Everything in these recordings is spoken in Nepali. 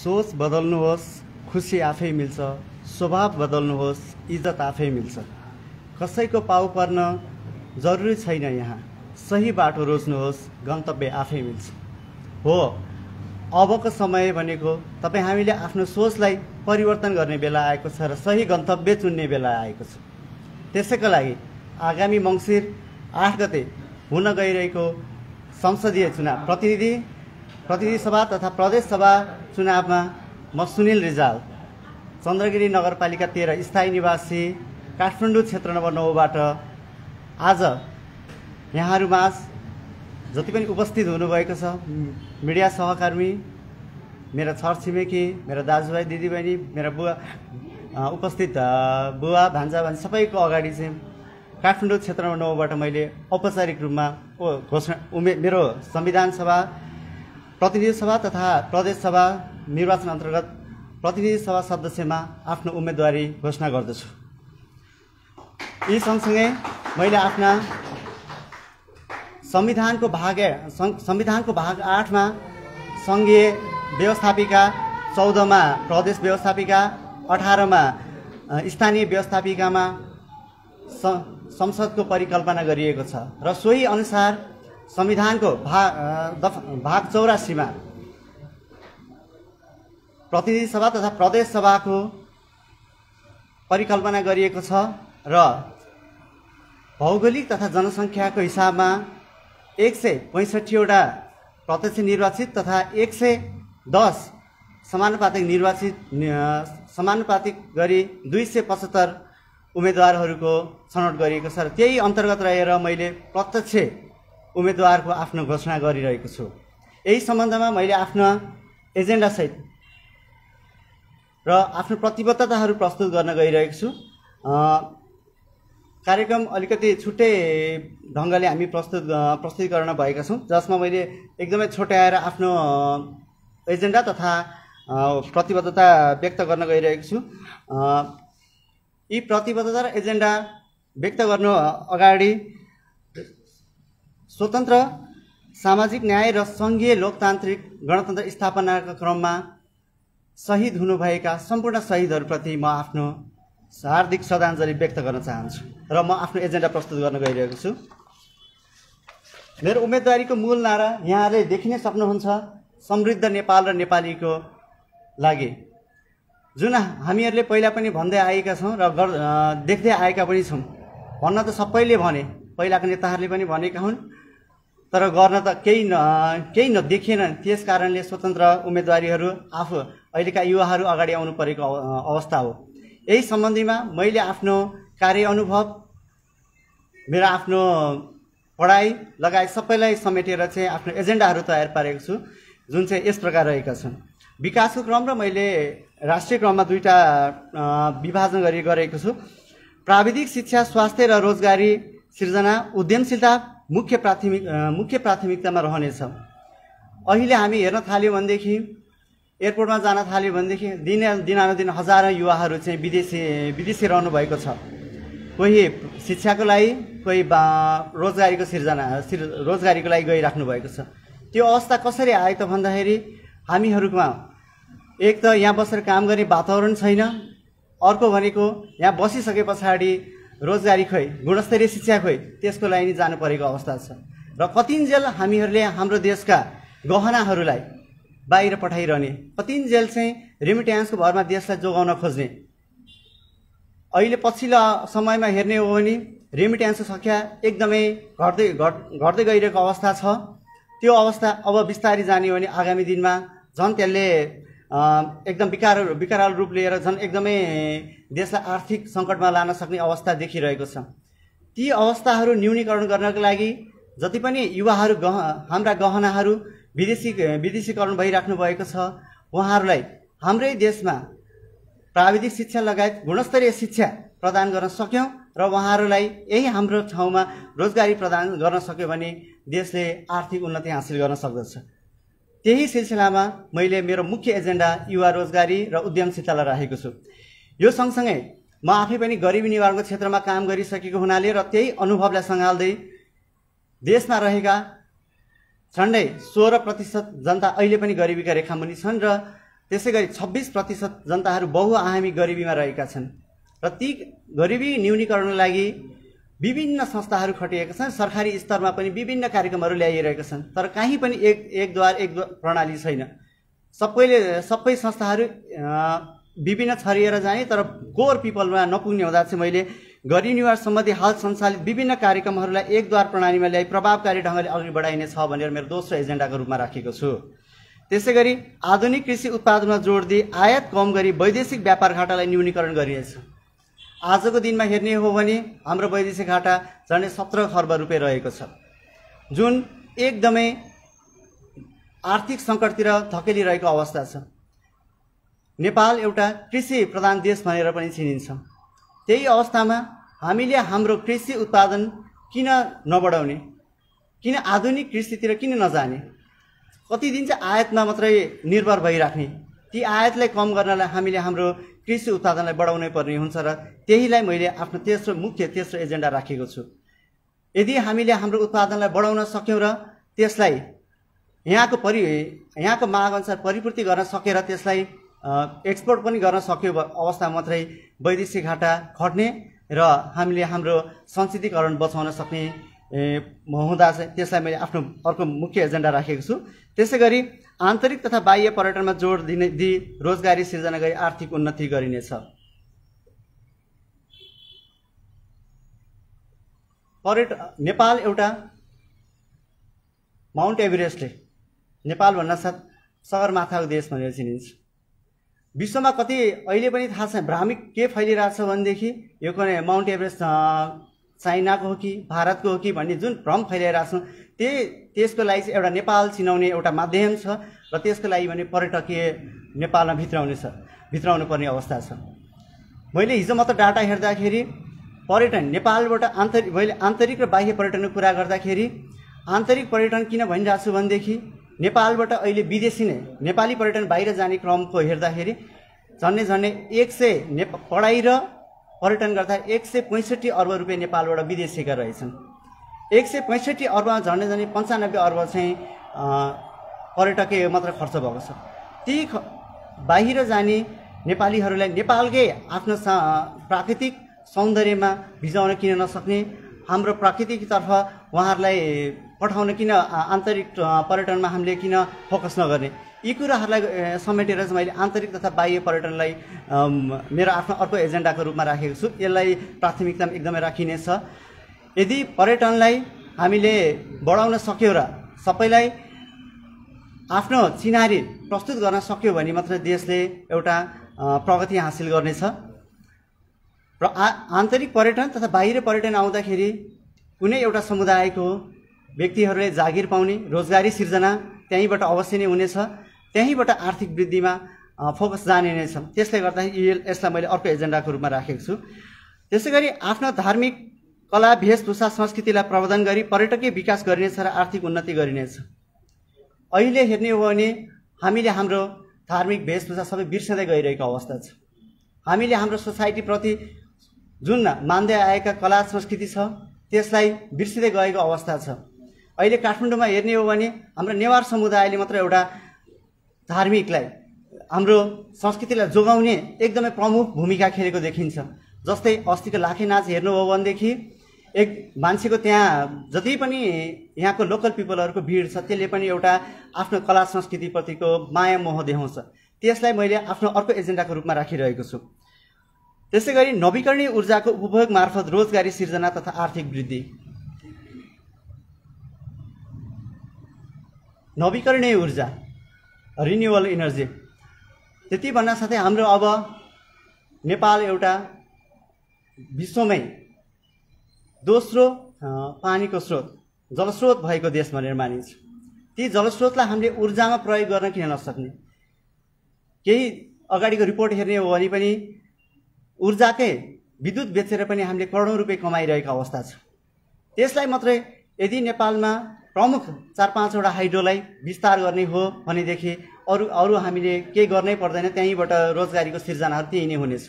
सोच बदल्नुहोस्, खुसी आफै मिल्छ। स्वभाव बदल्नुहोस्, इज्जत आफै मिल्छ। कसैको पाउ पर्न जरुरी छैन यहाँ। सही बाटो रोज्नुहोस्, गन्तव्य आफै मिल्छ। हो, अबको समय भनेको तपाईँ हामीले आफ्नो सोचलाई परिवर्तन गर्ने बेला आएको छ र सही गन्तव्य चुन्ने बेला आएको छ। त्यसैका लागि आगामी मङ्सिर 8 गते हुन गइरहेको संसदीय चुनाव प्रतिनिधि सभा तथा प्रदेश सभा चुनावमा म सुनिल रिजाल, चन्द्रगिरी नगरपालिका 13 स्थायी निवासी, काठमाडौँ क्षेत्र नम्बर 9 बाट आज यहाँहरूमाझ जति पनि उपस्थित हुनुभएको छ, मिडिया सहकर्मी, मेरा छरछिमेकी, मेरा दाजुभाइ दिदीबहिनी, मेरा बुवा उपस्थित बुवा भान्जा भान्जी सबैको अगाडि चाहिँ काठमाडौँ क्षेत्र नम्बर 9 बाट मैले औपचारिक रूपमा घोषणा मेरो संविधान सभा, प्रतिनिधि सभा तथा प्रदेश सभा निर्वाचन अन्तर्गत प्रतिनिधि सभा सदस्यमा आफ्नो उम्मेदवारी घोषणा गर्दछु। यी सँगसँगै मैले आफ्ना संविधानको भाग 8 मा सङ्घीय व्यवस्थापिका, 14 मा प्रदेश व्यवस्थापिका, 18 मा स्थानीय व्यवस्थापिकामा संसदको परिकल्पना गरिएको छ र सोही अनुसार संविधानको भाग 84 मा प्रतिनिधि सभा तथा प्रदेश सभाको परिकल्पना गरिएको छ र भौगोलिक तथा जनसङ्ख्याको हिसाबमा 165 वटा प्रत्यक्ष निर्वाचित तथा 110 समानुपातिक गरी 275 उम्मेदवारहरूको छनौट गरिएको छ र त्यही अन्तर्गत रहेर मैले प्रत्यक्ष उम्मेदवारको आफ्नो घोषणा गरिरहेको छु। यही सम्बन्धमा मैले आफ्ना एजेन्डासहित र आफ्नो प्रतिबद्धताहरू प्रस्तुत गर्न गइरहेको छु। कार्यक्रम अलिकति छुट्टै ढङ्गले हामी प्रस्तुतीकरण भएका छौँ, जसमा मैले एकदमै छोट्याएर आफ्नो एजेन्डा तथा प्रतिबद्धता व्यक्त गर्न गइरहेको छु। यी प्रतिबद्धता र एजेन्डा व्यक्त गर्नु अगाडि स्वतन्त्र सामाजिक न्याय र सङ्घीय लोकतान्त्रिक गणतन्त्र स्थापनाका क्रममा शहीद हुनुभएका सम्पूर्ण शहीदहरूप्रति म आफ्नो हार्दिक श्रद्धाञ्जली व्यक्त गर्न चाहन्छु र म आफ्नो एजेन्डा प्रस्तुत गर्न गइरहेको छु। मेरो उम्मेदवारीको मूल नारा यहाँले देखिनै सक्नुहुन्छ, समृद्ध नेपाल र नेपालीको लागि, जुन हामीहरूले पहिला पनि भन्दै आएका छौँ र देख्दै आएका पनि छौँ। भन्न त सबैले भने, पहिलाको नेताहरूले पनि भनेका हुन्, तर गर्न त केही नदेखिएन। त्यस कारणले स्वतन्त्र उम्मेदवारीहरू आफू अहिलेका युवाहरू अगाडि आउनु परेको अवस्था हो। यही सम्बन्धीमा मैले आफ्नो कार्य अनुभव, मेरो आफ्नो पढाइ लगायत सबैलाई समेटेर चाहिँ आफ्नो एजेन्डाहरू तयार पारेको छु, जुन चाहिँ यस प्रकार रहेका छन्। विकासको क्रम र मैले राष्ट्रिय क्रममा दुईटा विभाजन गरेको छु। प्राविधिक शिक्षा, स्वास्थ्य र रोजगारी सिर्जना, उद्यमशीलता मुख्य प्राथमिकतामा रहनेछ। अहिले हामी हेर्न थाल्यौँ भनेदेखि, एयरपोर्टमा जान थाल्यो भनेदेखि दिनानुदिन हजारौँ युवाहरू चाहिँ विदेशी रहनु भएको छ। कोही शिक्षाको लागि, कोही रोजगारीको लागि गइराख्नु भएको छ। त्यो अवस्था कसरी आयो त भन्दाखेरि हामीहरूमा एक त यहाँ बसेर काम गर्ने वातावरण छैन, अर्को भनेको यहाँ बसिसके पछाडि रोजगारी खोइ, गुणस्तरीय शिक्षा खोइ, त्यसको लागि नि जानु परेको अवस्था छ। र कतिन्जेल हामीहरूले हाम्रो देशका गहनाहरूलाई बाहिर पठाइरहने, कतिन्जेल चाहिँ रेमिट्यान्सको भरमा देशलाई जोगाउन खोज्ने। अहिले पछिल्लो समयमा हेर्ने हो भने रेमिट्यान्सको सङ्ख्या एकदमै घट्दै गइरहेको अवस्था छ। त्यो अवस्था अब बिस्तारै जाने हो भने आगामी दिनमा झन् त्यसले एकदम विकराल रूप लिएर झन् एकदमै देशलाई आर्थिक सङ्कटमा लान सक्ने अवस्था देखिरहेको छ। ती अवस्थाहरू न्यूनीकरण गर्नको लागि जति पनि युवाहरू हाम्रा गहनाहरू विदेशीकरण भइराख्नु भएको छ, उहाँहरूलाई हाम्रै देशमा प्राविधिक शिक्षा लगायत गुणस्तरीय शिक्षा प्रदान गर्न सक्यौँ र उहाँहरूलाई यही हाम्रो ठाउँमा रोजगारी प्रदान गर्न सक्यो भने देशले आर्थिक उन्नति हासिल गर्न सक्दछ। त्यही सिलसिलामा मैले मेरो मुख्य एजेन्डा युवा रोजगारी र उद्यमशीलतालाई राखेको छु। यो सँगसँगै म आफै पनि गरिबी निवारणको क्षेत्रमा काम गरिसकेको हुनाले र त्यही अनुभवलाई सँगाल्दै देशमा रहेका झन्डै 16% जनता अहिले पनि गरिबीका रेखामुनि छन् र त्यसै गरी 26% जनताहरू बहुआयामी गरिबीमा रहेका छन् र ती गरिबी न्यूनीकरणका लागि विभिन्न संस्थाहरू खटिएका छन्। सरकारी स्तरमा पनि विभिन्न कार्यक्रमहरू ल्याइरहेका छन्, तर कहीँ पनि एक द्वार प्रणाली छैन। सबै संस्थाहरू विभिन्न छरिएर जाने, तर कोर पिपलमा नपुग्ने हुँदा चाहिँ मैले गरिब निवास सम्बन्धी हाल सञ्चालित विभिन्न कार्यक्रमहरूलाई एक द्वार प्रणालीमा ल्याई प्रभावकारी ढङ्गले अघि बढाइनेछ भनेर मेरो दोस्रो एजेन्डाको रूपमा राखेको छु। त्यसै गरी आधुनिक कृषि उत्पादनमा जोड दिई आयात कम गरी वैदेशिक व्यापार घाटालाई न्यूनीकरण गरिनेछ। आजको दिनमा हेर्ने हो भने हाम्रो वैदेशिक घाटा झन्डै 17 खर्ब रुपियाँ रहेको छ, जुन एकदमै आर्थिक सङ्कटतिर धकेलिरहेको अवस्था छ। नेपाल एउटा कृषि प्रधान देश भनेर पनि चिनिन्छ। त्यही अवस्थामा हामीले हाम्रो कृषि उत्पादन किन नबढाउने, किन आधुनिक कृषितिर किन नजाने, कति दिन चाहिँ आयातमा मात्रै निर्भर भइराख्ने? ती आयातलाई कम गर्नलाई हामीले हाम्रो कृषि उत्पादनलाई बढाउनै पर्ने हुन्छ र त्यहीलाई मैले आफ्नो तेस्रो एजेन्डा राखेको छु। यदि हामीले हाम्रो उत्पादनलाई बढाउन सक्यौँ र त्यसलाई यहाँको माग अनुसार परिपूर्ति गर्न सकेर त्यसलाई एक्सपोर्ट पनि गर्न सक्यो अवस्था मात्रै वैदेशिक घाटा घट्ने र हामीले हाम्रो संचितीकरण बचाउन सक्ने हुँदा चाहिँ त्यसलाई मैले आफ्नो अर्को मुख्य एजेन्डा राखेको छु। त्यसै गरी आन्तरिक तथा बाह्य पर्यटनमा जोड दिई रोजगारी सिर्जना गरी आर्थिक उन्नति गरिनेछ। नेपाल एउटा माउन्ट एभरेस्टले नेपाल भन्नासाथ सगरमाथाको देश भनेर चिनिन्छ। विश्वमा कति अहिले पनि थाहा छैन भ्रामिक के फैलिरहेछ भनेदेखि यो कुनै माउन्ट एभरेस्ट चाइनाको हो कि भारतको हो कि भन्ने जुन भ्रम फैलाइरहेको छ, त्यसको लागि चाहिँ एउटा नेपाल चिनाउने एउटा माध्यम छ र त्यसको लागि भने पर्यटकीय नेपालमा भित्राउनु पर्ने अवस्था छ। मैले हिजो मात्र डाटा हेर्दाखेरि पर्यटन नेपालबाट मैले आन्तरिक र बाह्य पर्यटनको कुरा गर्दाखेरि आन्तरिक पर्यटन किन भनिरहेको छु भनेदेखि नेपालबाट अहिले विदेशी नै नेपाली पर्यटन बाहिर जाने क्रमको हेर्दाखेरि झन्डै पढाइ र पर्यटन गर्दा 165 अर्ब रुपियाँ नेपालबाट विदेशीका रहेछन्। 165 अर्बमा झन्डै 95 अर्ब चाहिँ पर्यटकीय मात्र खर्च भएको छ। ती बाहिर जाने नेपालीहरूलाई नेपालकै आफ्नो प्राकृतिक सौन्दर्यमा भिजाउन किन नसक्ने, हाम्रो प्राकृतिकतर्फ उहाँहरूलाई पठाउन किन आन्तरिक पर्यटनमा हामीले किन फोकस नगर्ने, यी कुराहरूलाई समेटेर चाहिँ मैले आन्तरिक तथा बाह्य पर्यटनलाई मेरो आफ्नो अर्को एजेन्डाको रूपमा राखेको छु। यसलाई प्राथमिकता एकदमै राखिनेछ। यदि पर्यटनलाई हामीले बढाउन सक्यो र सबैलाई आफ्नो चिनारी प्रस्तुत गर्न सक्यो भने मात्र देशले एउटा प्रगति हासिल गर्नेछ। र आन्तरिक पर्यटन तथा बाहिर पर्यटन आउँदाखेरि कुनै एउटा समुदायको व्यक्तिहरूले जागिर पाउने, रोजगारी सिर्जना त्यहीँबाट अवश्य नै हुनेछ, त्यहीँबाट आर्थिक वृद्धिमा फोकस जाने नै छ। त्यसले गर्दा यसलाई मैले अर्को एजेन्डाको रूपमा राखेको छु। त्यसै गरी आफ्नो धार्मिक कला वेशभूषा संस्कृतिलाई प्रवर्धन गरी पर्यटकीय विकास गरिनेछ र आर्थिक उन्नति गरिनेछ। अहिले हेर्ने हो भने हामीले हाम्रो धार्मिक वेशभूषा सबै बिर्सँदै गइरहेको अवस्था छ। हामीले हाम्रो सोसाइटीप्रति जुन मान्दै आएका कला संस्कृति छ त्यसलाई बिर्सिँदै गएको अवस्था छ। अहिले काठमाडौँमा हेर्ने हो भने हाम्रो नेवार समुदायले मात्र एउटा धार्मिकलाई हाम्रो संस्कृतिलाई जोगाउने एकदमै प्रमुख भूमिका खेलेको देखिन्छ। जस्तै अस्तिको लाखे नाच हेर्नुभयो भनेदेखि एक मान्छेको त्यहाँ जति पनि यहाँको लोकल पिपलहरूको भिड छ त्यसले पनि एउटा आफ्नो कला संस्कृतिप्रतिको माया मोह देखाउँछ। त्यसलाई मैले आफ्नो अर्को एजेन्डाको रूपमा राखिरहेको छु। त्यसै गरी नवीकरणीय ऊर्जाको उपभोग मार्फत रोजगारी सिर्जना तथा आर्थिक वृद्धि। नवीकरणीय ऊर्जा रिन्युअल इनर्जी त्यति भन्न साथै हाम्रो अब नेपाल एउटा विश्वमै दोस्रो पानीको स्रोत जलस्रोत भएको देश भनेर मानिन्छ। ती जलस्रोतलाई हामीले ऊर्जामा प्रयोग गर्न किन नसक्ने? केही अगाडिको रिपोर्ट हेर्ने हो भने पनि ऊर्जाकै विद्युत बेचेर पनि हामीले करोडौँ रुपियाँ कमाइरहेको अवस्था छ। त्यसलाई मात्रै यदि नेपालमा प्रमुख 4-5 वटा हाइड्रोलाई विस्तार गर्ने हो भनेदेखि अरू हामीले केही गर्नै पर्दैन, त्यहीँबाट रोजगारीको सिर्जनाहरू त्यही नै हुनेछ।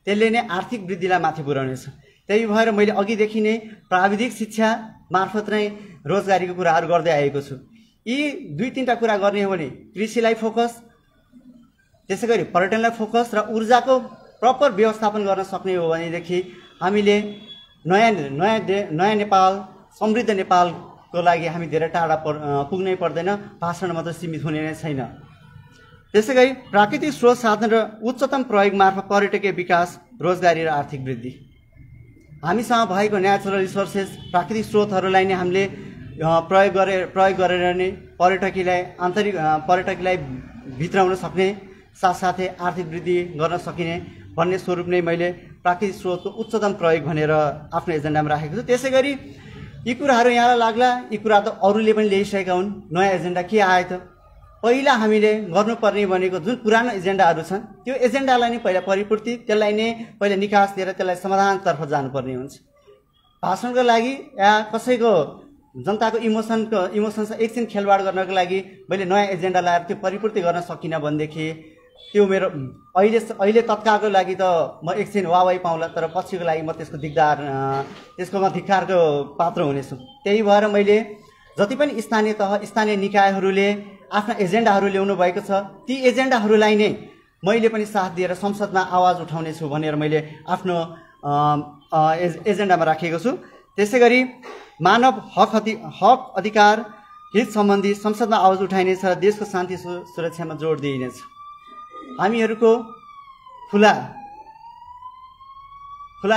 त्यसले नै आर्थिक वृद्धिलाई माथि पुर्याउनेछ। त्यही भएर मैले अघिदेखि नै प्राविधिक शिक्षा मार्फत नै रोजगारीको कुराहरू गर्दै आएको छु। यी 2-3टा कुरा गर्ने हो भने कृषिलाई फोकस, त्यसै गरी पर्यटनलाई फोकस र ऊर्जाको प्रपर व्यवस्थापन गर्न सक्ने हो भनेदेखि हामीले नयाँ नेपाल समृद्ध नेपालको लागि हामी धेरै टाढा पुग्नै पर्दैन, भाषण मात्र सीमित हुने नै छैन। त्यसै गरी प्राकृतिक स्रोत साधन र उच्चतम प्रयोग मार्फत पर्यटकीय विकास, रोजगारी र आर्थिक वृद्धि। हामीसँग भएको नेचुरल रिसोर्सेस प्राकृतिक स्रोतहरूलाई नै हामीले प्रयोग गरेर नै पर्यटकीलाई भित्राउन सक्ने, साथसाथै आर्थिक वृद्धि गर्न सकिने भन्ने स्वरूप नै मैले प्राकृतिक स्रोतको उच्चतम प्रयोग भनेर आफ्नो एजेन्डामा राखेको छु। त्यसै गरी यी कुराहरू यहाँलाई लाग्ला यी कुरा त अरूले पनि ल्याइसकेका हुन्, नयाँ एजेन्डा के आयो त? पहिला हामीले गर्नुपर्ने भनेको जुन पुरानो एजेन्डाहरू छन् त्यो एजेन्डालाई नै पहिला परिपूर्ति, त्यसलाई नै पहिला निकास दिएर त्यसलाई समाधानतर्फ जानुपर्ने हुन्छ। भाषणको लागि या कसैको जनताको इमोसन्स एकछिन खेलवाड गर्नको लागि मैले नयाँ एजेन्डा ल्याएर त्यो परिपूर्ति गर्न सकिनँ भनेदेखि त्यो मेरो अहिले तत्कालको लागि त म एकछिन वाहवाही पाउँला, तर पछिको लागि म त्यसकोमा धिक्कारको पात्र हुनेछु। त्यही भएर मैले जति पनि स्थानीय निकायहरूले आफ्ना एजेन्डाहरू ल्याउनु भएको छ ती एजेन्डाहरूलाई नै मैले पनि साथ दिएर संसदमा आवाज उठाउनेछु भनेर मैले आफ्नो एजेन्डामा राखेको छु। त्यसै गरी मानव हक अधिकार हित सम्बन्धी संसदमा आवाज उठाइनेछ र देशको शान्ति सुरक्षामा जोड दिइनेछ। हामीहरूको खुला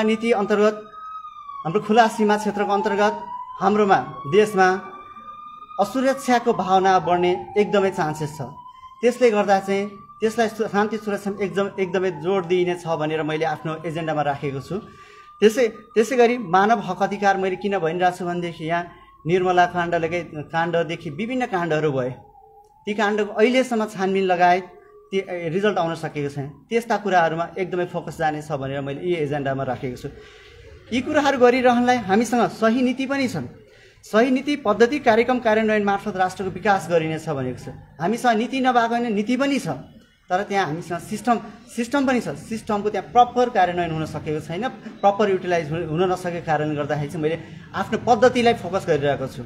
नीति अन्तर्गत, हाम्रो खुला सीमा क्षेत्रको अन्तर्गत हाम्रोमा देशमा असुरक्षाको भावना बढ्ने एकदमै चान्सेस छ। त्यसले गर्दा चाहिँ त्यसलाई शान्ति सुरक्षामा एकदमै जोड दिइनेछ भनेर मैले आफ्नो एजेन्डामा राखेको छु। त्यसै गरी मानव हक अधिकार मैले किन भनिरहेको छु भनेदेखि यहाँ निर्मला काण्डदेखि विभिन्न काण्डहरू भए, ती काण्डको अहिलेसम्म छानबिन लगायत ती रिजल्ट आउन सकेको छैन। त्यस्ता कुराहरूमा एकदमै फोकस जानेछ भनेर मैले यी एजेन्डामा राखेको छु। यी कुराहरू गरिरहनलाई हामीसँग सही नीति पनि छन्। सही नीति पद्धति कार्यक्रम कार्यान्वयन मार्फत राष्ट्रको विकास गरिनेछ भनेको छ। हामीसँग नीति नभएको होइन, नीति पनि छ, तर त्यहाँ हामीसँग सिस्टम पनि छ। सिस्टमको त्यहाँ प्रपर कार्यान्वयन हुन सकेको छैन, प्रपर युटिलाइज हुन नसकेको कारणले गर्दाखेरि चाहिँ मैले आफ्नो पद्धतिलाई फोकस गरिरहेको छु।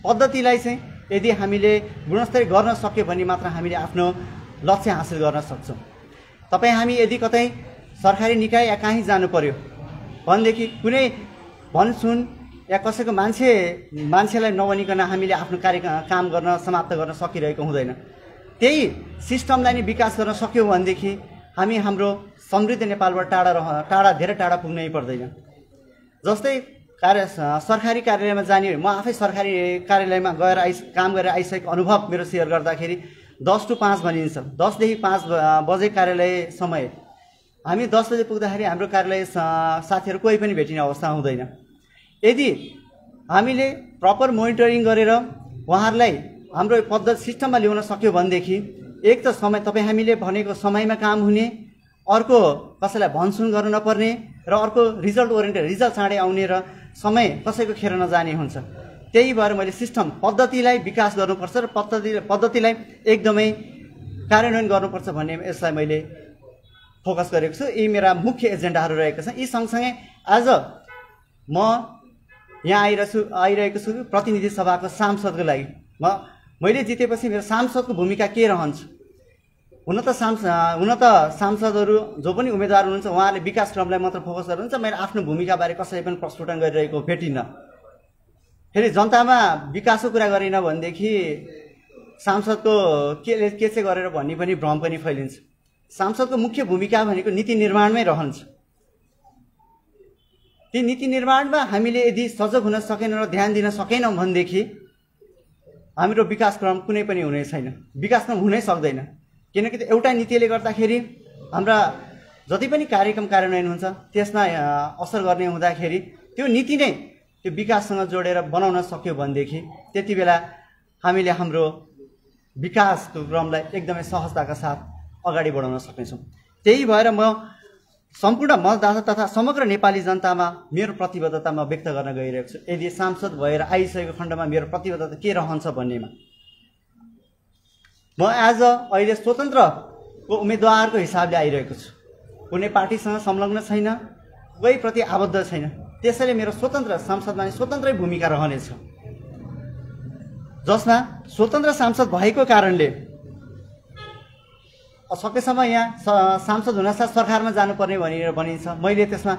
पद्धतिलाई चाहिँ यदि हामीले गुणस्तरीय गर्न सक्यो भने मात्र हामीले आफ्नो लक्ष्य हासिल गर्न सक्छौँ। हामी यदि कतै सरकारी निकाय या कहीँ जानु पर्यो भनेदेखि कुनै भनसुन या कसैको मान्छेलाई नबनिकन हामीले आफ्नो काम गर्न समाप्त गर्न सकिरहेको हुँदैन। त्यही सिस्टमलाई नै विकास गर्न सक्यौँ भनेदेखि हामी हाम्रो समृद्ध नेपालबाट धेरै टाढा पुग्नै पर्दैन। जस्तै सरकारी कार्यालयमा जाने, म आफै सरकारी कार्यालयमा गएर काम गरेर आइसकेको अनुभव मेरो सेयर गर्दाखेरि 10 to 5 भनिन्छ। 10 देखि 5 बजे कार्यालय समय, हामी 10 बजे पुग्दाखेरि हाम्रो कार्यालय साथीहरू कोही पनि भेटिने अवस्था हुँदैन। यदि हामीले प्रपर मोनिटरिङ गरेर उहाँहरूलाई हाम्रो पद्धति सिस्टममा ल्याउन सक्यो भनेदेखि एक त हामीले भनेको समयमा काम हुने, अर्को कसैलाई भनसुन गर्नु नपर्ने, र अर्को रिजल्ट ओरिएन्टेड, रिजल्ट चाँडै आउने र समय कसैको खेर नजाने हुन्छ। त्यही भएर मैले सिस्टम पद्धतिलाई विकास गर्नुपर्छ र पद्धतिलाई एकदमै कार्यान्वयन गर्नुपर्छ भन्ने यसलाई मैले फोकस गरेको छु। यी मेरा मुख्य एजेन्डाहरू रहेका छन्। यी सँगसँगै आज म यहाँ आइरहेको छु प्रतिनिधि सभाको सांसदको लागि। मैले जितेपछि मेरो सांसदको भूमिका के रहन्छ? हुन त सांसदहरू जो पनि उम्मेदवार हुनुहुन्छ उहाँहरूले विकास क्रमलाई मात्र फोकस गर्नुहुन्छ। मैले आफ्नो भूमिकाबारे कसैले पनि प्रस्फुटन गरिरहेको भेटिनँ। फेरि जनतामा विकासको कुरा गरेन भनेदेखि सांसदको के चाहिँ गरेर भन्ने पनि भ्रम पनि फैलिन्छ। सांसदको मुख्य भूमिका भनेको नीति निर्माणमै रहन्छ। ती नीति निर्माणमा हामीले यदि सजग हुन सकेनौँ र ध्यान दिन सकेनौँ भनेदेखि हाम्रो विकास क्रम कुनै पनि हुने छैन, विकास क्रम हुनै सक्दैन। किनकि एउटा नीतिले गर्दाखेरि हाम्रा जति पनि कार्यक्रम कार्यान्वयन हुन्छ त्यसमा असर गर्ने हुँदाखेरि त्यो नीति नै त्यो विकाससँग जोडेर बनाउन सक्यो भनेदेखि त्यति बेला हामीले हाम्रो विकासको क्रमलाई एकदमै सहजताका साथ अगाडि बढाउन सक्नेछौँ। त्यही भएर म सम्पूर्ण मतदाता तथा समग्र नेपाली जनतामा मेरो प्रतिबद्धता म व्यक्त गर्न गइरहेको छु। यदि सांसद भएर आइसकेको खण्डमा मेरो प्रतिबद्धता के रहन्छ भन्नेमा म आज अहिले स्वतन्त्रको उम्मेदवारको हिसाबले आइरहेको छु। कुनै पार्टीसँग संलग्न छैन, कोही प्रति आबद्ध छैन। त्यसैले मेरो स्वतन्त्र सांसदमा स्वतन्त्रै भूमिका रहनेछ, जसमा स्वतन्त्र सांसद भएको कारणले सकेसम्म यहाँ सांसद हुनासाथ सरकारमा जानुपर्ने भनेर भनिन्छ। मैले त्यसमा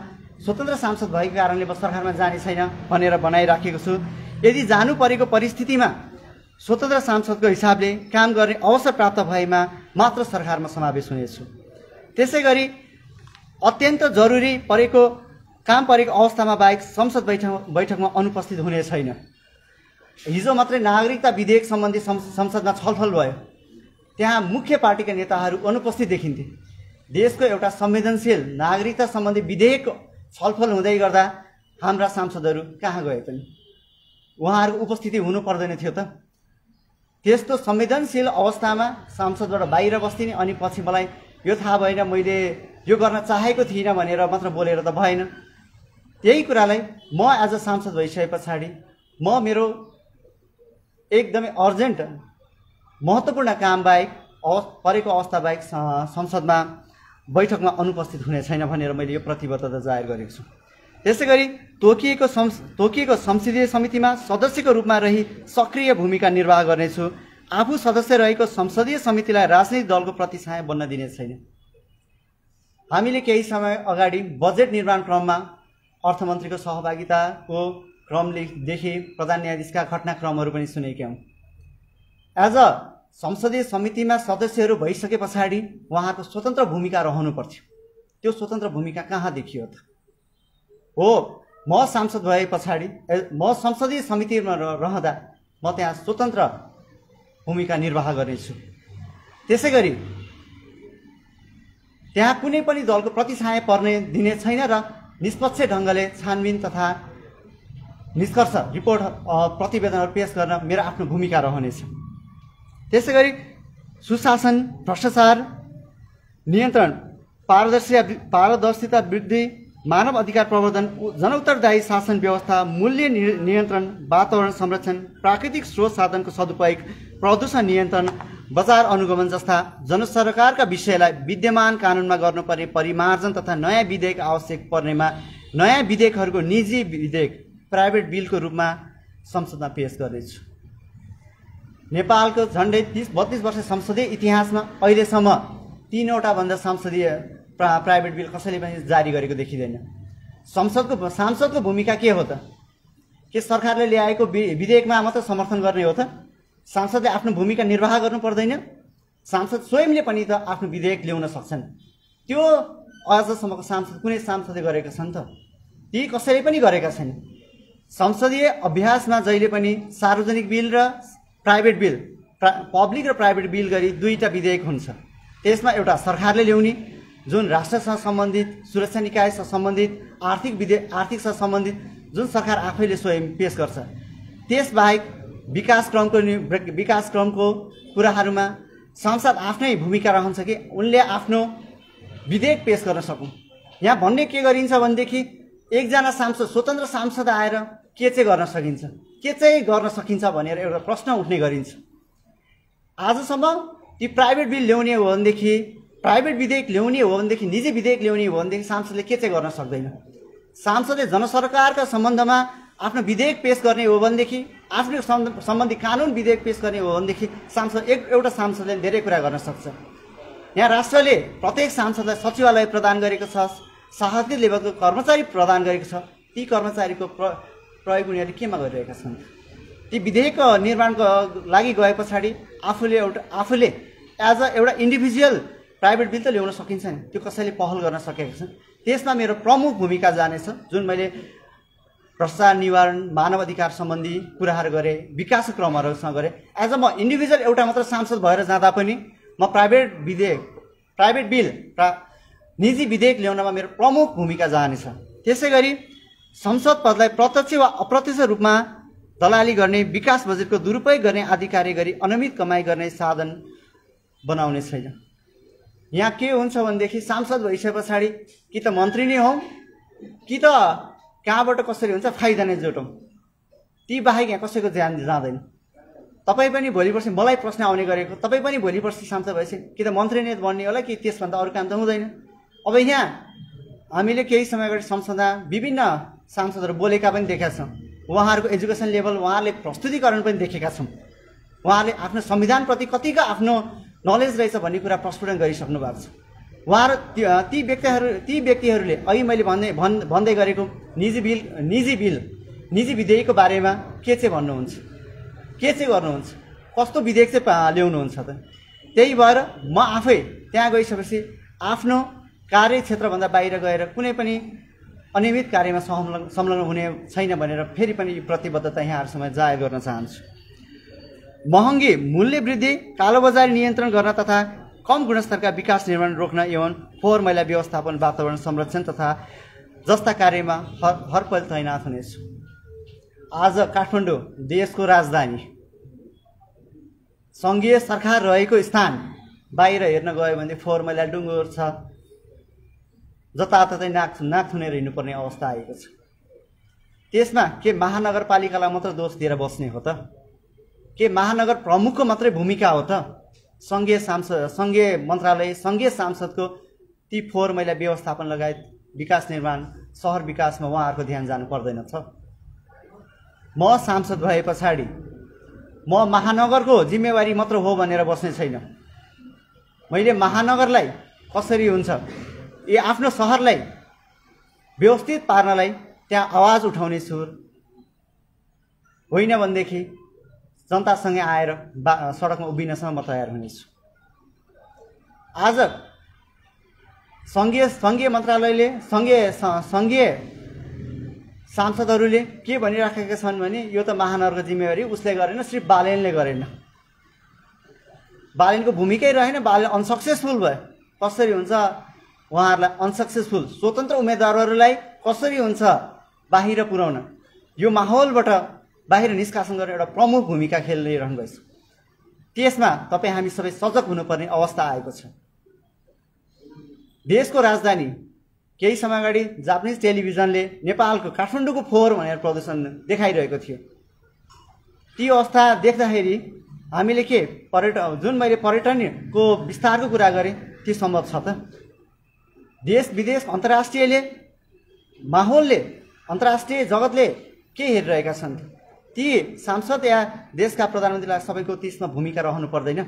स्वतन्त्र सांसद भएको कारणले म सरकारमा जाने छैन भनेर बनाइराखेको छु। यदि जानु परेको परिस्थितिमा स्वतन्त्र सांसदको हिसाबले काम गर्ने अवसर प्राप्त भएमा मात्र सरकारमा समावेश हुनेछु। त्यसै गरी अत्यन्त जरुरी परेको काम परेको अवस्थामा बाहेक संसद बैठकमा अनुपस्थित हुने छैन। हिजो मात्रै नागरिकता विधेयक सम्बन्धी संसदमा छलफल भयो, त्यहाँ मुख्य पार्टीका नेताहरू अनुपस्थित देखिन्थे। देशको एउटा संवेदनशील नागरिकता सम्बन्धी विधेयक छलफल हुँदै गर्दा हाम्रा सांसदहरू कहाँ गए पनि उहाँहरूको उपस्थिति हुनु पर्दैन थियो त। त्यस्तो संवेदनशील अवस्थामा सांसदबाट बाहिर बस्दिने अनि पछि मलाई यो थाहा भएन, मैले यो गर्न चाहेको थिइनँ भनेर मात्र बोलेर त भएन। त्यही कुरालाई म एज अ सांसद भइसके पछाडि म मेरो एकदमै अर्जेन्ट महत्त्वपूर्ण काम बाहेक परेको अवस्था बाहेक संसदमा बैठकमा अनुपस्थित हुने छैन भनेर मैले यो प्रतिबद्धता जाहेर गरेको छु। त्यसै गरी तोकिएको संसदीय समितिमा सदस्यको रूपमा रही सक्रिय भूमिका निर्वाह गर्नेछु। आफू सदस्य रहेको संसदीय समितिलाई राजनीतिक दलको प्रतिछाया बन्न दिने छैन। हामीले केही समय अगाडि बजेट निर्माण क्रममा अर्थमन्त्रीको सहभागिताको क्रमदेखि प्रधान न्यायाधीशका घटनाक्रमहरू पनि सुनेका हौँ। एज अ संसदीय समितिमा सदस्यहरू भइसके पछाडि उहाँको स्वतन्त्र भूमिका रहनु पर्थ्यो। त्यो स्वतन्त्र भूमिका कहाँ देखियो त? हो, म सांसद भए पछाडि म संसदीय समितिमा रहँदा म त्यहाँ स्वतन्त्र भूमिका निर्वाह गर्नेछु। त्यसै गरी त्यहाँ कुनै पनि दलको प्रतिछाया पर्ने दिने छैन र निष्पक्ष ढङ्गले छानबिन तथा निष्कर्ष रिपोर्ट प्रतिवेदनहरू पेश गर्न मेरो आफ्नो भूमिका रहनेछ। त्यसै गरी सुशासन, भ्रष्टाचार नियन्त्रण, पारदर्शिता वृद्धि, मानव अधिकार प्रवर्धन, जनउत्तरदायी शासन व्यवस्था, मूल्य नियन्त्रण, वातावरण संरक्षण, प्राकृतिक स्रोत साधनको सदुपयोग, प्रदूषण नियन्त्रण, बजार अनुगमन जस्ता जनसरकारका विषयलाई विद्यमान कानुनमा गर्नुपर्ने परिमार्जन तथा नयाँ विधेयक आवश्यक पर्नेमा नयाँ विधेयकहरूको निजी विधेयक प्राइभेट बिलको रूपमा संसदमा पेश गर्नेछु। नेपालको झन्डै 32 वर्ष संसदीय इतिहासमा अहिलेसम्म 3वटा भन्दा संसदीय प्राइभेट बिल कसैले पनि जारी गरेको देखिँदैन। सांसदको भूमिका के हो त? के सरकारले ल्याएको विधेयकमा मात्र समर्थन गर्ने हो त? सांसदले आफ्नो भूमिका निर्वाह गर्नु पर्दैन? सांसद स्वयंले पनि त आफ्नो विधेयक ल्याउन सक्छन्। त्यो आजसम्मको सांसद कुनै सांसदले गरेका छन् त? ती कसैले पनि गरेका छैन। संसदीय अभ्यासमा जहिले पनि सार्वजनिक बिल र प्राइभेट बिल, पब्लिक र प्राइभेट बिल गरी दुईटा विधेयक हुन्छ। त्यसमा एउटा सरकारले ल्याउने जुन राष्ट्रसँग सम्बन्धित, सुरक्षा निकायसँग सम्बन्धित, आर्थिकसँग सम्बन्धित जुन सरकार आफैले स्वयं पेश गर्छ। त्यसबाहेक विकास क्रमको कुराहरूमा सांसद आफ्नै भूमिका रहन्छ कि उनले आफ्नो विधेयक पेश गर्न सकुन्। यहाँ भन्ने के गरिन्छ भनेदेखि एकजना सांसद, स्वतन्त्र सांसद आएर के चाहिँ गर्न सकिन्छ, के चाहिँ गर्न सकिन्छ भनेर एउटा प्रश्न उठ्ने गरिन्छ। आजसम्म ती प्राइभेट बिल ल्याउने हो भनेदेखि, प्राइभेट विधेयक ल्याउने हो भनेदेखि, निजी विधेयक ल्याउने हो भनेदेखि सांसदले के चाहिँ गर्न सक्दैन? सांसदले जनसरकारका सम्बन्धमा आफ्नो विधेयक पेश गर्ने हो भनेदेखि, आफ्नो सम्बन्धी कानुन विधेयक पेश गर्ने हो भनेदेखि एउटा सांसदले धेरै कुरा गर्न सक्छ। यहाँ राष्ट्रले प्रत्येक सांसदलाई सचिवालय प्रदान गरेको छ, शासकीय लेभलको कर्मचारी प्रदान गरेको छ। ती कर्मचारीको प्रयोग उनीहरूले केमा गरिरहेका छन्? ती विधेयक निर्माणको लागि गए पछाडि आफूले एज अ एउटा इन्डिभिजुअल प्राइभेट बिल त ल्याउन सकिन्छ नि, त्यो कसैले पहल गर्न सकेको छ? त्यसमा मेरो प्रमुख भूमिका जानेछ। जुन मैले भ्रष्टाचार निवारण, मानव अधिकार सम्बन्धी कुराहरू गरेँ, विकास क्रमहरूसँग गरेँ। एज अ म इन्डिभिजुअल एउटा मात्र सांसद भएर जाँदा पनि म प्राइभेट बिल निजी विधेयक ल्याउनमा मेरो प्रमुख भूमिका जानेछ। त्यसै गरी संसद पदलाई प्रत्यक्ष वा अप्रत्यक्ष रूपमा दलाली गर्ने, विकास बजेटको दुरुपयोग गर्ने आदि कार्य गरी अनियमित कमाई गर्ने साधन बनाउने छैन। यहाँ के हुन्छ भनेदेखि सांसद भइसके पछाडि कि त मन्त्री नै हौ, कि त कहाँबाट कसरी हुन्छ फाइदा नै जोटौँ। ती बाहेक यहाँ कसैको ध्यान जाँदैन। तपाईँ पनि भोलि पर्सि मलाई प्रश्न आउने गरेको, तपाईँ पनि भोलि पर्सि सांसद भएपछि कि त मन्त्री नै बन्ने होला कि त्यसभन्दा अरू काम त हुँदैन। अब यहाँ हामीले केही समय अगाडि संसदमा विभिन्न सांसदहरू बोलेका पनि देखेका छौँ। उहाँहरूको एजुकेसन लेभल, उहाँहरूले प्रस्तुतिकरण पनि देखेका छौँ। उहाँहरूले आफ्नो संविधानप्रति कतिको आफ्नो नलेज रहेछ भन्ने कुरा प्रस्फुटन गरिसक्नु भएको छ। उहाँहरू ती व्यक्तिहरूले अघि मैले भन्दै गरेको निजी विधेयकको बारेमा के चाहिँ भन्नुहुन्छ, के चाहिँ गर्नुहुन्छ, कस्तो विधेयक चाहिँ ल्याउनुहुन्छ त? त्यही भएर म आफै त्यहाँ गइसकेपछि आफ्नो कार्यक्षेत्रभन्दा बाहिर गएर कुनै पनि अनियमित कार्यमा संलग्न हुने छैन भनेर फेरि पनि यो प्रतिबद्धता यहाँहरूसँग जाहेर गर्न चाहन्छु। महँगी मूल्य वृद्धि, कालोबजारी नियन्त्रण गर्न तथा कम गुणस्तरका विकास निर्माण रोक्न एवं फोहोर मैला व्यवस्थापन, वातावरण संरक्षण तथा जस्ता कार्यमा हरपल तैनात हुनेछु। आज काठमाडौँ देशको राजधानी, सङ्घीय सरकार रहेको स्थान बाहिर हेर्न गयो भने फोहोर मैला डुङ्गुर छ, जताततै नाक थुनेर हिँड्नुपर्ने अवस्था आएको छ। त्यसमा के महानगरपालिकालाई मात्र दोष दिएर बस्ने हो त? के महानगर प्रमुखको मात्रै भूमिका हो त? सङ्घीय मन्त्रालय, सङ्घीय सांसदको ती फोहोर मैला व्यवस्थापन लगायत विकास निर्माण, सहर विकासमा उहाँहरूको ध्यान जानु पर्दैन छ? म सांसद भए पछाडि म महानगरको जिम्मेवारी मात्र हो भनेर बस्ने छैन। मैले महानगरलाई कसरी हुन्छ, आफ्नो सहरलाई व्यवस्थित पार्नलाई त्यहाँ आवाज उठाउने छु। होइन भनेदेखि जनतासँगै आएर सडकमा उभिनसम्म म तयार हुनेछु। आज सङ्घीय मन्त्रालयले, सङ्घीय सांसदहरूले के भनिराखेका छन् भने यो त महानगरको जिम्मेवारी उसले गरेन, श्री बालेनले गरेन, बालेनको भूमिकै रहेन, बालेन अनसक्सेसफुल भयो। कसरी हुन्छ उहाँहरूलाई अनसक्सेसफुल स्वतन्त्र उम्मेदवारहरूलाई कसरी हुन्छ बाहिर पुर्याउन, यो माहौलबाट बाहिर निष्कासन गरेर एउटा प्रमुख भूमिका खेलिरहनु भएछ। त्यसमा तपाईँ हामी सबै सजग हुनुपर्ने अवस्था आएको छ। देशको राजधानी केही समय अगाडि जापानिज टेलिभिजनले नेपालको काठमाडौँको फोहोर भनेर प्रदूषण देखाइरहेको थियो। ती अवस्था देख्दाखेरि हामीले के जुन मैले पर्यटनको विस्तारको कुरा गरेँ त्यो सम्भव छ त? देश विदेश अन्तर्राष्ट्रियले, माहौलले, अन्तर्राष्ट्रिय जगतले के हेरिरहेका छन्? ती सांसद या देशका प्रधानमन्त्रीलाई सबैको त्यसमा भूमिका रहनु पर्दैन?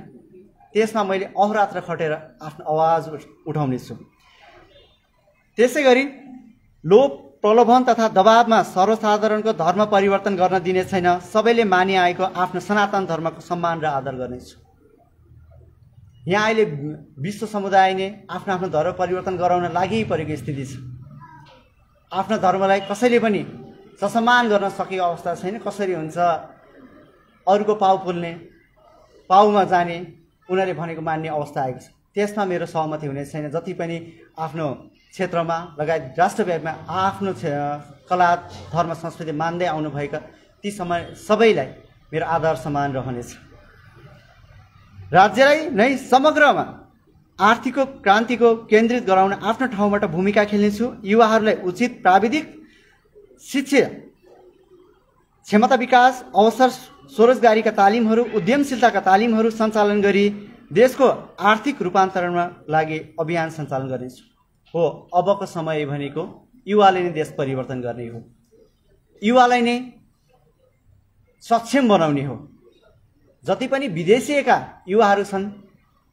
त्यसमा मैले अहोरात्र खटेर आफ्नो आवाज उठाउने छु। त्यसै गरी लोभ, प्रलोभन तथा दबावमा सर्वसाधारणको धर्म परिवर्तन गर्न दिने छैन। सबैले मानिआएको आफ्नो सनातन धर्मको सम्मान र आदर गर्नेछु। यहाँ अहिले विश्व समुदाय नै आफ्नो आफ्नो धर्म परिवर्तन गराउन लागि परेको स्थिति छ। आफ्नो धर्मलाई कसैले पनि ससम्मान गर्न सकेको अवस्था छैन। कसरी हुन्छ अरूको पाउ पोल्ने, पाउमा जाने, उनीहरूले भनेको मान्ने अवस्था आएको छ। त्यसमा मेरो सहमति हुने छैन। जति पनि आफ्नो क्षेत्रमा लगायत राष्ट्रव्यापीमा आफ्नो कला, धर्म, संस्कृति मान्दै आउनुभएका ती सबैलाई मेरो आदर सम्मान रहनेछ। राज्यलाई नै समग्रमा आर्थिक क्रान्तिको केन्द्रित गराउन आफ्नो ठाउँबाट भूमिका खेल्नेछु। युवाहरूलाई उचित प्राविधिक शिक्षा, क्षमता विकास अवसर, स्वरोजगारीका तालिमहरू, उद्यमशीलताका तालिमहरू सञ्चालन गरी देशको आर्थिक रूपान्तरणमा लागि अभियान सञ्चालन गर्नेछु। हो, अबको समय भनेको युवाले नै देश परिवर्तन गर्ने हो, युवालाई नै सक्षम बनाउने हो। जति पनि विदेशीका युवाहरू छन्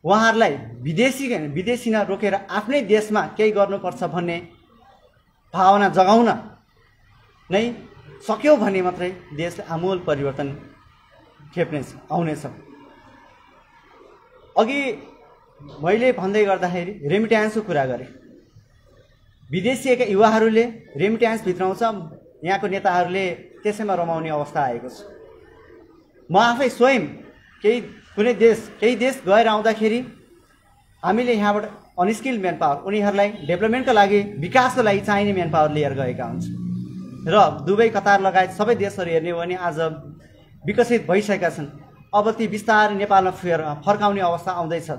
उहाँहरूलाई विदेशी नरोकेर आफ्नै देशमा केही गर्नुपर्छ भन्ने भावना जगाउन नै सक्यो भने मात्रै देशले आमूल परिवर्तन आउनेछ। अघि मैले भन्दै गर्दाखेरि रेमिट्यान्सको कुरा गरेँ। विदेशीका युवाहरूले रेमिट्यान्स भित्राउँछ, यहाँको नेताहरूले त्यसैमा रमाउने अवस्था आएको छ। म आफै स्वयं कुनै केही देश गएर आउँदाखेरि हामीले यहाँबाट अनस्किल्ड म्यान पावर, उनीहरूलाई डेभलपमेन्टका लागि, विकासको लागि चाहिने म्यान पावर लिएर गएका हुन्छ। र दुबई, कतार लगायत सबै देशहरू हेर्ने हो भने आज विकसित भइसकेका छन्। अब ती बिस्तारै नेपालमा फर्काउने अवस्था आउँदैछ,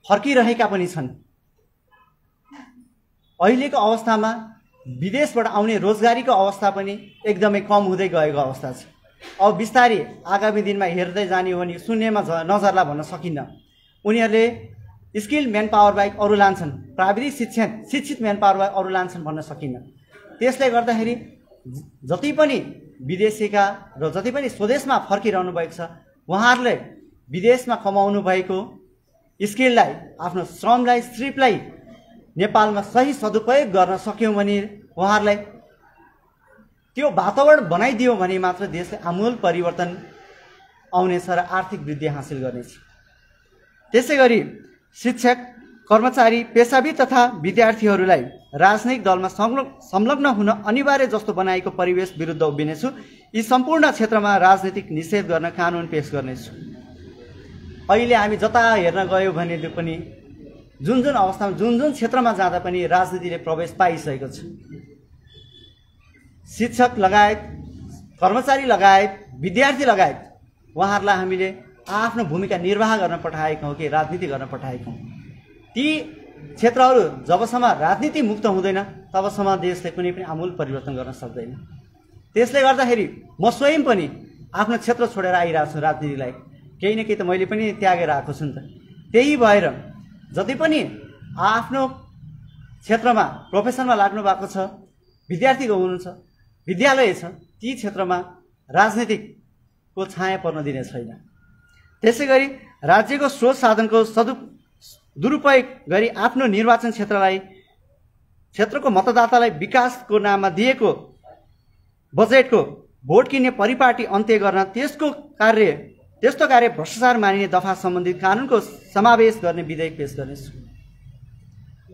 फर्किरहेका पनि छन्। अहिलेको अवस्थामा विदेशबाट आउने रोजगारीको अवस्था पनि एकदमै कम हुँदै गएको अवस्था छ। अब बिस्तारै आगामी दिनमा हेर्दै जाने हो भने शून्यमा नजर्ला भन्न सकिन्न। उनीहरूले स्किल म्यान पावर बाहेक अरू लान्छन्, प्राविधिक शिक्षित म्यान पावर बाहेक अरू लान्छन् भन्न सकिन्न। त्यसले गर्दाखेरि जति पनि विदेशीका र जति पनि स्वदेशमा फर्किरहनु भएको छ उहाँहरूले विदेशमा कमाउनु भएको स्किललाई, आफ्नो श्रमलाई, सिपलाई नेपालमा सही सदुपयोग गर्न सक्यौँ भने, उहाँहरूलाई त्यो वातावरण बनाइदियो भने मात्र देशले आमूल परिवर्तन आउनेछ र आर्थिक वृद्धि हासिल गर्नेछ। त्यसै गरी शिक्षक, कर्मचारी, पेसाविद तथा विद्यार्थीहरूलाई राजनैतिक दलमा संलग्न हुन अनिवार्य जस्तो बनाएको परिवेश विरुद्ध उभिनेछु। यी सम्पूर्ण क्षेत्रमा राजनीतिक निषेध गर्न कानुन पेश गर्नेछु। अहिले हामी जता हेर्न गयौँ भने पनि जुन अवस्थामा जुन क्षेत्रमा जाँदा पनि राजनीतिले प्रवेश पाइसकेको छ। शिक्षक लगायत, कर्मचारी लगायत, विद्यार्थी लगायत उहाँहरूलाई हामीले आफ्नो भूमिका निर्वाह गर्न पठाएका हौँ कि राजनीति गर्न पठाएका हौँ। ती क्षेत्रहरू जबसम्म राजनीति मुक्त हुँदैन तबसम्म देशले कुनै पनि आमूल परिवर्तन गर्न सक्दैन। त्यसले गर्दाखेरि म स्वयं पनि आफ्नो क्षेत्र छोडेर आइरहेको छु राजनीतिलाई। केही न केही त मैले पनि त्यागेर आएको छु नि त। त्यही भएर जति पनि आफ्नो क्षेत्रमा प्रोफेसनमा लाग्नु भएको छ, विद्यार्थीको हुनुहुन्छ, विद्यालय छ, ती क्षेत्रमा राजनीतिकको छाया पर्न दिने छैन। त्यसै गरी राज्यको स्रोत साधनको दुरुपयोग गरी आफ्नो निर्वाचन क्षेत्रको मतदातालाई विकासको नाममा दिएको बजेटको भोट किन्ने परिपाटी अन्त्य गर्न त्यस्तो कार्य भ्रष्टाचार मानिने दफा सम्बन्धित कानुनको समावेश गर्ने विधेयक पेश गर्नेछु।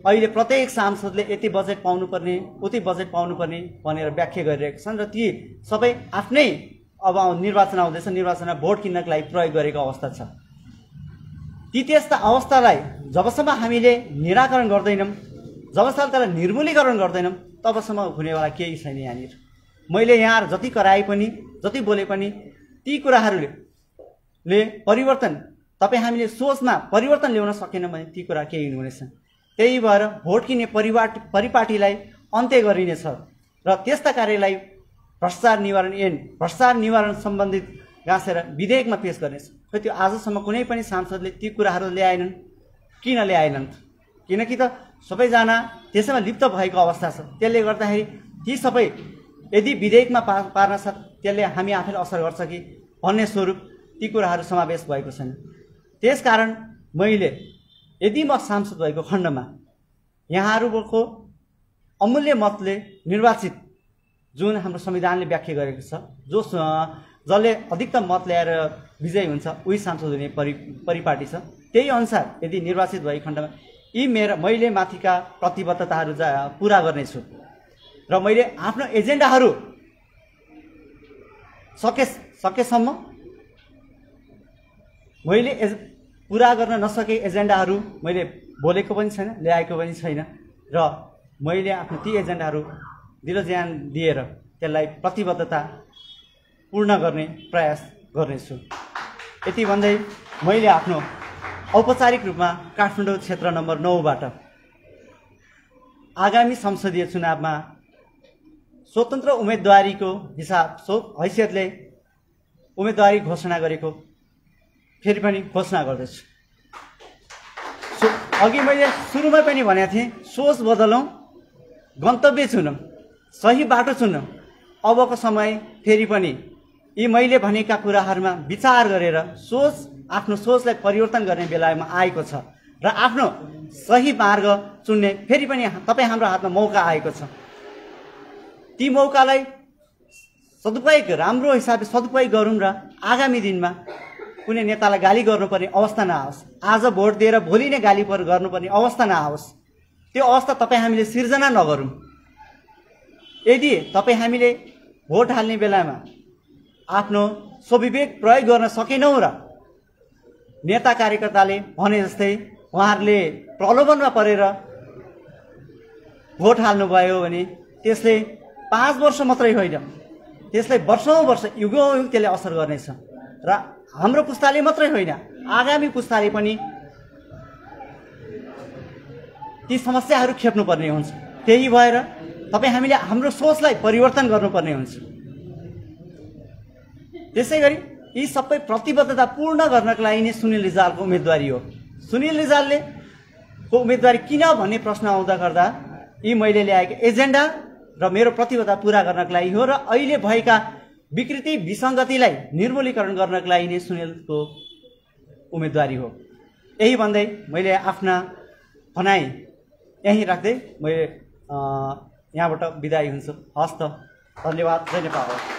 अहिले प्रत्येक सांसदले यति बजेट पाउनुपर्ने, उति बजेट पाउनुपर्ने भनेर व्याख्या गरिरहेका छन् र ती सबै आफ्नै अब निर्वाचन आउँदैछ, निर्वाचनमा भोट किन्नको लागि प्रयोग गरेको अवस्था छ। ती त्यस्ता अवस्थालाई जबसम्म हामीले निराकरण गर्दैनौँ, जबसम्म त्यसलाई निर्मूलीकरण गर्दैनौँ तबसम्म हुनेवाला केही छैन। यहाँनिर मैले यहाँ जति कराए पनि, जति बोले पनि ती कुराहरूले परिवर्तन, तपाईँ हामीले सोचमा परिवर्तन ल्याउन सकेनौँ भने ती कुरा केही हुनेछ। त्यही भएर भोट किन्ने परिपाटीलाई अन्त्य गरिनेछ र त्यस्ता कार्यलाई भ्रष्टाचार निवारण सम्बन्धित गाँसेर विधेयकमा पेश गर्नेछ। खै त्यो आजसम्म कुनै पनि सांसदले ती कुराहरू ल्याएनन्। किन ल्याएनन्? किनकि त सबैजना त्यसैमा लिप्त भएको अवस्था छ। त्यसले गर्दाखेरि ती सबै यदि विधेयकमा पार्न सक्छ त्यसले हामी आफैले असर गर्छ कि भन्ने स्वरूप ती कुराहरू समावेश भएको छैन। त्यसकारण मैले यदि म सांसद भएको खण्डमा यहाँहरूको अमूल्य मतले निर्वाचित, जुन हाम्रो संविधानले व्याख्या गरेको छ, जसले अधिकतम मत ल्याएर विजयी हुन्छ उही सांसद हुने परिपाटी छ, त्यही अनुसार यदि निर्वाचित भएको खण्डमा यी मैले माथिका प्रतिबद्धताहरू पुरा गर्नेछु र मैले आफ्नो एजेन्डाहरू सकेसम्म मैले पुरा गर्न नसके एजेन्डाहरू मैले बोलेको पनि छैन, ल्याएको पनि छैन र मैले आफ्नो ती एजेन्डाहरू दिलज्यान दिएर त्यसलाई प्रतिबद्धता पूर्ण गर्ने प्रयास गर्नेछु। यति भन्दै मैले आफ्नो औपचारिक रूपमा काठमाडौँ क्षेत्र नम्बर 9बाट आगामी संसदीय चुनावमा स्वतन्त्र उम्मेदवारीको हैसियतले उम्मेदवारी घोषणा गरेको फेरि पनि घोषणा गर्दैछु। अघि मैले सुरुमा पनि भनेको थिएँ, सोच बदलौँ, गन्तव्य चुनौँ, सही बाटो चुनौँ। अबको समय फेरि पनि यी मैले भनेका कुराहरूमा विचार गरेर आफ्नो सोचलाई परिवर्तन गर्ने बेलामा आएको छ र आफ्नो सही मार्ग चुन्ने फेरि पनि तपाईँ हाम्रो हातमा मौका आएको छ। ती मौकालाई राम्रो हिसाबले सदुपयोग गरौँ र आगामी दिनमा कुनै नेतालाई गाली गर्नुपर्ने अवस्था नआओस्, आज भोट दिएर भोलि नै गाली गर्नुपर्ने अवस्था नआओस्। त्यो अवस्था तपाईँ हामीले सिर्जना नगरौँ। यदि तपाईँ हामीले भोट हाल्ने बेलामा आफ्नो स्वविवेक प्रयोग गर्न सकेनौँ र नेता कार्यकर्ताले भने जस्तै उहाँहरूले प्रलोभनमा परेर भोट हाल्नुभयो भने त्यसले 5 वर्ष मात्रै होइन, त्यसलाई वर्षौँ वर्ष युगौँ त्यसले असर गर्नेछ र हाम्रो पुस्ताले मात्रै होइन, आगामी पुस्ताले पनि ती समस्याहरू खेप्नुपर्ने हुन्छ। त्यही भएर तपाईँ हामीले हाम्रो सोचलाई परिवर्तन गर्नुपर्ने हुन्छ। त्यसै गरी यी सबै प्रतिबद्धता पूर्ण गर्नका लागि नै सुनिल रिजालको उम्मेदवारी हो। सुनिल रिजालले उम्मेदवारी किन भन्ने प्रश्न आउँदा गर्दा यी मैले ल्याएको एजेन्डा र मेरो प्रतिबद्धता पूरा गर्नका लागि हो र अहिले भएका विकृति विसङ्गतिलाई निर्मूलीकरण गर्नका लागि नै सुनिलको उम्मेदवारी हो। यही भन्दै मैले आफ्ना भनाइ यहीँ राख्दै मैले यहाँबाट बिदाई हुन्छु। हस् त, धन्यवाद। जय नेपाल।